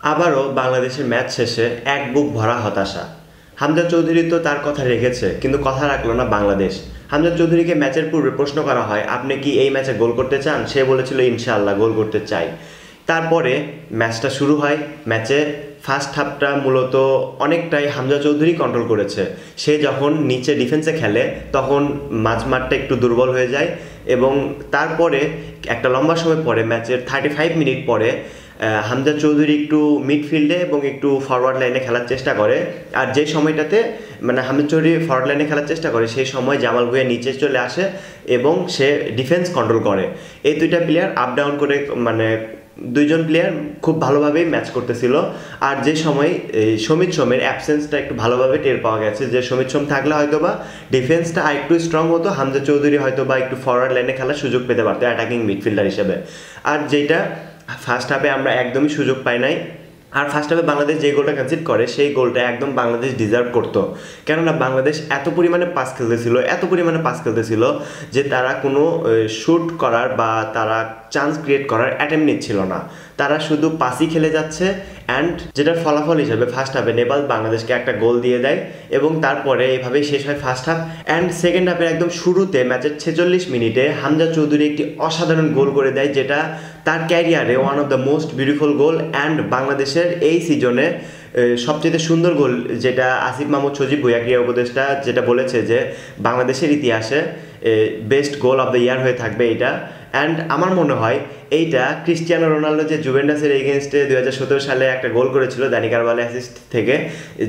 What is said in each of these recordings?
আবারও বাংলাদেশের ম্যাচ শেষে এক বুক ভরা হতাশা। হামজা চৌধুরী তো তার কথা রেখেছে, কিন্তু কথা রাখলো না বাংলাদেশ। হামজা চৌধুরীকে ম্যাচের পূর্বে প্রশ্ন করা হয়, আপনি কি এই ম্যাচে গোল করতে চান? সে বলেছিল ইনশাআল্লাহ গোল করতে চাই। তারপরে ম্যাচটা শুরু হয়। ম্যাচে ফার্স্ট হাফটা মূলত অনেকটাই হামজা চৌধুরী কন্ট্রোল করেছে। সে যখন নিচে ডিফেন্সে খেলে তখন মাঝমাঠটা একটু দুর্বল হয়ে যায়, এবং তারপরে একটা লম্বা সময় পরে ম্যাচের 35 মিনিট পরে হামজা চৌধুরী একটু মিডফিল্ডে এবং একটু ফরওয়ার্ড লাইনে খেলার চেষ্টা করে। আর যে সময়টাতে হামজা চৌধুরী ফরওয়ার্ড লাইনে খেলার চেষ্টা করে, সেই সময় জামাল ভুঁইয়া নিচে চলে আসে এবং সে ডিফেন্স কন্ট্রোল করে। এই দুইটা প্লেয়ার আপ ডাউন করে, দুইজন প্লেয়ার খুব ভালোভাবেই ম্যাচ করতেছিল। আর যে সময় সমিত সোমের অ্যাবসেন্সটা একটু ভালোভাবে টের পাওয়া গেছে, যে সমিত সোম থাকলে হয়তো বা ডিফেন্সটা আরেকটু স্ট্রং হতো, হামজা চৌধুরী হয়তো বা একটু ফরওয়ার্ড লাইনে খেলার সুযোগ পেতে পারতো অ্যাটাকিং মিডফিল্ডার হিসেবে। আর যেটা ফার্স্ট হাফে আমরা একদমই সুযোগ পাই নাই। আর ফার্স্ট হাফে বাংলাদেশ যে গোলটা কনসিড করে, সেই গোলটা একদম বাংলাদেশ ডিজার্ভ করতো। কেননা বাংলাদেশ এত পরিমাণে পাস খেলতেছিল যে তারা কোনো শ্যুট করার বা তারা চান্স ক্রিয়েট করার অ্যাটেম্প নিচ্ছিল না। তারা শুধু পাসই খেলে যাচ্ছে। অ্যান্ড যেটার ফলাফল হিসাবে ফার্স্ট হাফে নেপাল বাংলাদেশকে একটা গোল দিয়ে দেয়, এবং তারপরে এভাবেই শেষ হয় ফার্স্ট হাফ। অ্যান্ড সেকেন্ড হাফের একদম শুরুতে ম্যাচের 46 মিনিটে হামজা চৌধুরী একটি অসাধারণ গোল করে দেয়, যেটা তার ক্যারিয়ারে one of the most beautiful goal. And বাংলাদেশের এই সিজনে সবচেয়ে সুন্দর গোল, যেটা আসিফ মাহমুদ সজীব ভুঁইয়া ক্রীড়া উপদেষ্টা যেটা বলেছে যে বাংলাদেশের ইতিহাসে best goal of the year হয়ে থাকবে এইটা। অ্যান্ড আমার মনে হয় এইটা ক্রিস্টিয়ানো রোনাল্ডো যে জুভেন্টাসের এগেনস্টে 2017 সালে একটা গোল করেছিল দানি কারভালের অ্যাসিস্ট থেকে,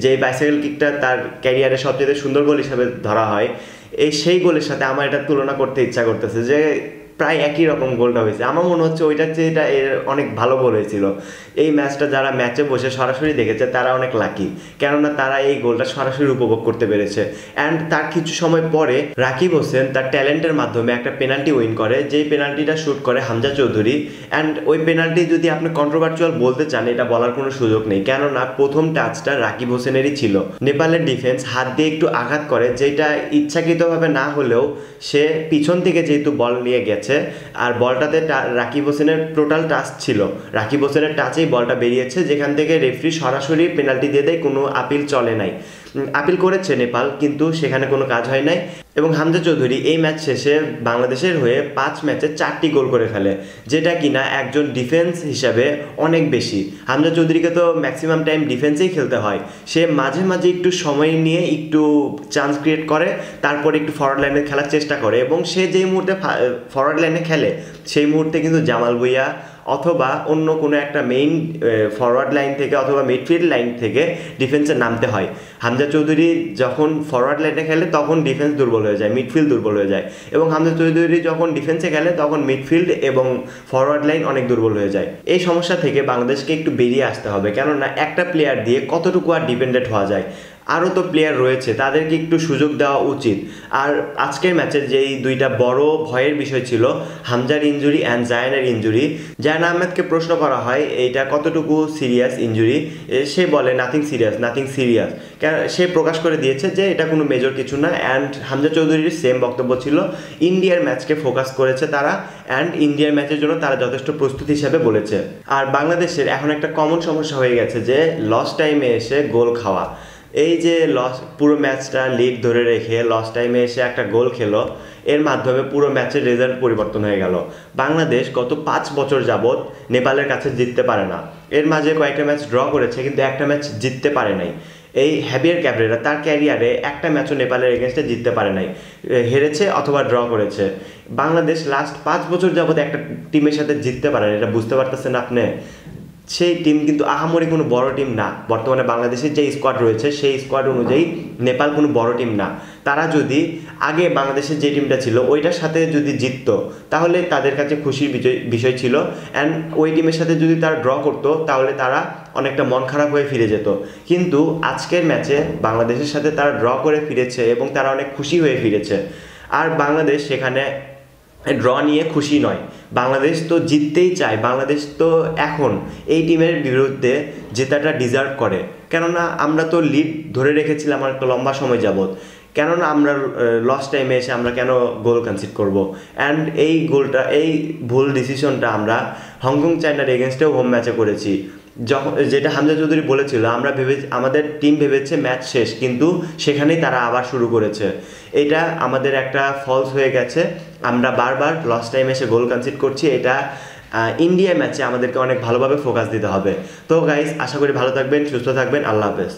যে বাইসাইকেল কিকটা তার ক্যারিয়ারে সবচেয়ে সুন্দর গোল হিসাবে ধরা হয়, সেই গোলের সাথে আমার এটা তুলনা করতে ইচ্ছা করতেছে, যে প্রায় একই রকম গোলটা হয়েছে। আমার মনে হচ্ছে ওইটার চেয়ে এটা এর অনেক ভালো গোল হয়েছিল। এই ম্যাচটা যারা ম্যাচে বসে সরাসরি দেখেছে তারা অনেক লাকি, কেননা তারা এই গোলটা সরাসরি উপভোগ করতে পেরেছে। অ্যান্ড তার কিছু সময় পরে রাকিব হোসেন তার ট্যালেন্টের মাধ্যমে একটা পেনাল্টি উইন করে, যেই পেনাল্টিটা শ্যুট করে হামজা চৌধুরী। অ্যান্ড ওই পেনাল্টি যদি আপনি কন্ট্রোভার্চুয়াল বলতে চান, এটা বলার কোনো সুযোগ নেই, কেননা প্রথম টাচটা রাকিব হোসেনেরই ছিল। নেপালের ডিফেন্স হাত দিয়ে একটু আঘাত করে, যেটা ইচ্ছাকৃতভাবে না হলেও সে পিছন থেকে যেহেতু বল নিয়ে গেছে, আর বলটাতে রাকিব হোসেনের টোটাল টাচ ছিল, রাকিব হোসেনের টাচেই বলটা বেরিয়েছে, যেখান থেকে রেফারি সরাসরি পেনাল্টি দিয়ে দেয়, কোনো আপিল চলে নাই। আপিল করেছে নেপাল, কিন্তু সেখানে কোনো কাজ হয় নাই। এবং হামজা চৌধুরী এই ম্যাচ শেষে বাংলাদেশের হয়ে 5 ম্যাচে 4টি গোল করে ফেলে, যেটা কিনা একজন ডিফেন্স হিসাবে অনেক বেশি। হামজা চৌধুরীকে তো ম্যাক্সিমাম টাইম ডিফেন্সেই খেলতে হয়, সে মাঝে মাঝে একটু সময় নিয়ে একটু চান্স ক্রিয়েট করে, তারপরে একটু ফরওয়ার্ড লাইনে খেলার চেষ্টা করে। এবং সে যেই মুহূর্তে ফরওয়ার্ড লাইনে খেলে, সেই মুহূর্তে কিন্তু জামাল ভুঁইয়া অথবা অন্য কোনো একটা মেইন ফরওয়ার্ড লাইন থেকে অথবা মিডফিল্ড লাইন থেকে ডিফেন্সে নামতে হয়। হামজা চৌধুরী যখন ফরওয়ার্ড লাইনে খেলে তখন ডিফেন্স দুর্বল হয়ে যায়, মিডফিল্ড দুর্বল হয়ে যায়, এবং হামজা চৌধুরী যখন ডিফেন্সে খেলে তখন মিডফিল্ড এবং ফরওয়ার্ড লাইন অনেক দুর্বল হয়ে যায়। এই সমস্যা থেকে বাংলাদেশকে একটু বেরিয়ে আসতে হবে, কেননা একটা প্লেয়ার দিয়ে কতটুকু আর ডিপেন্ডেন্ট হওয়া যায়। আরও তো প্লেয়ার রয়েছে, তাদেরকে একটু সুযোগ দেওয়া উচিত। আর আজকের ম্যাচের যেই দুইটা বড় ভয়ের বিষয় ছিল, হামজার ইনজুরি অ্যান্ড জায়ানের ইনজুরি। জায়ান আহমেদকে প্রশ্ন করা হয় এইটা কতটুকু সিরিয়াস ইনজুরি, সে বলে নাথিং সিরিয়াস। সে প্রকাশ করে দিয়েছে যে এটা কোনো মেজর কিছু না। অ্যান্ড হামজা চৌধুরীর সেম বক্তব্য ছিল, ইন্ডিয়ার ম্যাচকে ফোকাস করেছে তারা, অ্যান্ড ইন্ডিয়ার ম্যাচের জন্য তারা যথেষ্ট প্রস্তুতি হিসাবে বলেছে। আর বাংলাদেশের এখন একটা কমন সমস্যা হয়ে গেছে, যে লস টাইমে এসে গোল খাওয়া। এই যে পুরো ম্যাচটা লিড ধরে রেখে লস টাইমে এসে একটা গোল খেলো, এর মাধ্যমে পুরো ম্যাচের রেজাল্ট পরিবর্তন হয়ে গেল। বাংলাদেশ গত 5 বছর যাবৎ নেপালের কাছে জিততে পারে না। এর মাঝে কয়েকটা ম্যাচ ড্র করেছে, কিন্তু একটা ম্যাচ জিততে পারে নাই। এই হ্যাভিয়ার ক্যাবরেরা তার ক্যারিয়ারে একটা ম্যাচও নেপালের এগেনস্টে জিততে পারে নাই, হেরেছে অথবা ড্র করেছে। বাংলাদেশ লাস্ট 5 বছর যাবৎ একটা টিমের সাথে জিততে পারে না, এটা বুঝতে পারতেছেন আপনি? সেই টিম কিন্তু আহামরি কোনো বড় টিম না। বর্তমানে বাংলাদেশের যে স্কোয়াড রয়েছে, সেই স্কোয়াড অনুযায়ী নেপাল কোনো বড় টিম না। তারা যদি আগে বাংলাদেশের যে টিমটা ছিল ওইটার সাথে যদি জিততো, তাহলে তাদের কাছে খুশির বিষয় ছিল। অ্যান্ড ওই টিমের সাথে যদি তারা ড্র করতো, তাহলে তারা অনেকটা মন খারাপ হয়ে ফিরে যেত। কিন্তু আজকের ম্যাচে বাংলাদেশের সাথে তারা ড্র করে ফিরেছে এবং তারা অনেক খুশি হয়ে ফিরেছে। আর বাংলাদেশ সেখানে ড্র নিয়ে খুশি নয়, বাংলাদেশ তো জিততেই চায়। বাংলাদেশ তো এখন এই টিমের বিরুদ্ধে জেতাটা ডিজার্ভ করে, কেননা আমরা তো লিড ধরে রেখেছিলাম একটা লম্বা সময় যাবৎ। কেননা আমরা লস টাইমে এসে আমরা কেন গোল কনসিড করব? অ্যান্ড এই ভুল ডিসিশনটা আমরা হংকং চায়নার এগেনস্টেও হোম ম্যাচে করেছি। যখন যেটা হামজা চৌধুরী বলেছিল, আমাদের টিম ভেবেছে ম্যাচ শেষ, কিন্তু সেখানেই তারা আবার শুরু করেছে। এটা আমাদের একটা ফলস হয়ে গেছে। আমরা বারবার লস টাইম এসে গোল কনসিড করছি। এটা ইন্ডিয়া ম্যাচে আমাদেরকে অনেক ভালোভাবে ফোকাস দিতে হবে। তো গাইস, আশা করি ভালো থাকবেন, সুস্থ থাকবেন। আল্লাহ হাফেজ।